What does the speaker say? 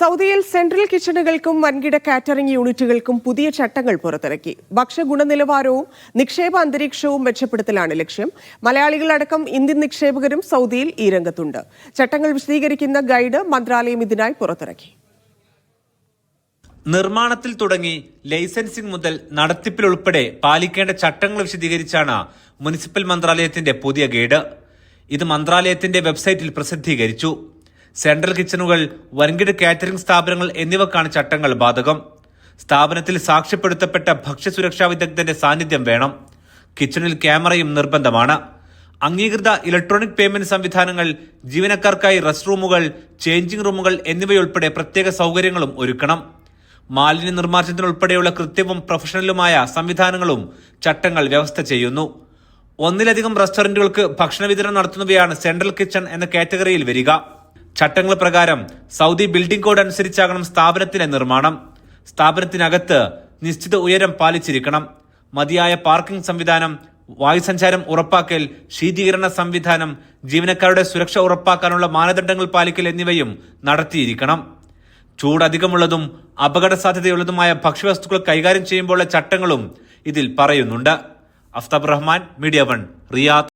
സൗദിയിൽ സെൻട്രൽ കിച്ചണുകൾക്കും വൻകിട കാറ്ററിംഗ് യൂണിറ്റുകൾക്കും പുതിയ ചട്ടങ്ങൾ പുറത്തിറക്കി. ഭക്ഷ്യ ഗുണനിലവാരവും നിക്ഷേപ അന്തരീക്ഷവും മെച്ചപ്പെടുത്തലാണ് ലക്ഷ്യം. മലയാളികളടക്കം ഇന്ത്യൻ നിക്ഷേപകരും സൗദിയിൽ ഈ രംഗത്തുണ്ട്. ചട്ടങ്ങൾ വിശദീകരിക്കുന്ന ഗൈഡ് മന്ത്രാലയം ഇതിനായി പുറത്തിറക്കി. നിർമ്മാണത്തിൽ തുടങ്ങി ലൈസൻസിംഗ് മുതൽ നടത്തിപ്പിലുൾപ്പെടെ പാലിക്കേണ്ട ചട്ടങ്ങൾ വിശദീകരിച്ചാണ് മുനിസിപ്പൽ മന്ത്രാലയത്തിന്റെ പുതിയ ഗൈഡ്. ഇത് മന്ത്രാലയത്തിന്റെ വെബ്സൈറ്റിൽ പ്രസിദ്ധീകരിച്ചു. സെൻട്രൽ കിച്ചണുകൾ, വൻകിട കാറ്ററിംഗ് സ്ഥാപനങ്ങൾ എന്നിവക്കാണ് ചട്ടങ്ങൾ ബാധകം. സ്ഥാപനത്തിൽ സാക്ഷ്യപ്പെടുത്തപ്പെട്ട ഭക്ഷ്യസുരക്ഷാ വിദഗ്ധന്റെ സാന്നിധ്യം വേണം. കിച്ചണിൽ ക്യാമറയും നിർബന്ധമാണ്. അംഗീകൃത ഇലക്ട്രോണിക് പേയ്മെന്റ് സംവിധാനങ്ങൾ, ജീവനക്കാർക്കായി റെസ്റ്റ് റൂമുകൾ, ചേഞ്ചിങ് റൂമുകൾ എന്നിവയുൾപ്പെടെ പ്രത്യേക സൗകര്യങ്ങളും ഒരുക്കണം. മാലിന്യ നിർമ്മാർജ്ജനത്തിനുൾപ്പെടെയുള്ള കൃത്യവും പ്രൊഫഷണലുമായ സംവിധാനങ്ങളും ചട്ടങ്ങൾ വ്യവസ്ഥ ചെയ്യുന്നു. ഒന്നിലധികം റെസ്റ്റോറന്റുകൾക്ക് ഭക്ഷണ വിതരണം നടത്തുന്നവയാണ് സെൻട്രൽ കിച്ചൺ എന്ന കാറ്റഗറിയിൽ വരിക. ചട്ടങ്ങൾ പ്രകാരം സൗദി ബിൽഡിംഗ് കോഡ് അനുസരിച്ചാകണം സ്ഥാപനത്തിന്റെ നിർമ്മാണം. സ്ഥാപനത്തിനകത്ത് നിശ്ചിത ഉയരം പാലിച്ചിരിക്കണം. മതിയായ പാർക്കിംഗ് സംവിധാനം, വായുസഞ്ചാരം ഉറപ്പാക്കൽ, ശീതീകരണ സംവിധാനം, ജീവനക്കാരുടെ സുരക്ഷ ഉറപ്പാക്കാനുള്ള മാനദണ്ഡങ്ങൾ പാലിക്കൽ എന്നിവയും നടത്തിയിരിക്കണം. ചൂടധികമുള്ളതും അപകട സാധ്യതയുള്ളതുമായ ഭക്ഷ്യവസ്തുക്കൾ കൈകാര്യം ചെയ്യുമ്പോഴുള്ള ചട്ടങ്ങളും ഇതിൽ പറയുന്നുണ്ട്. Aftab Rahman, media 1, Riyadh.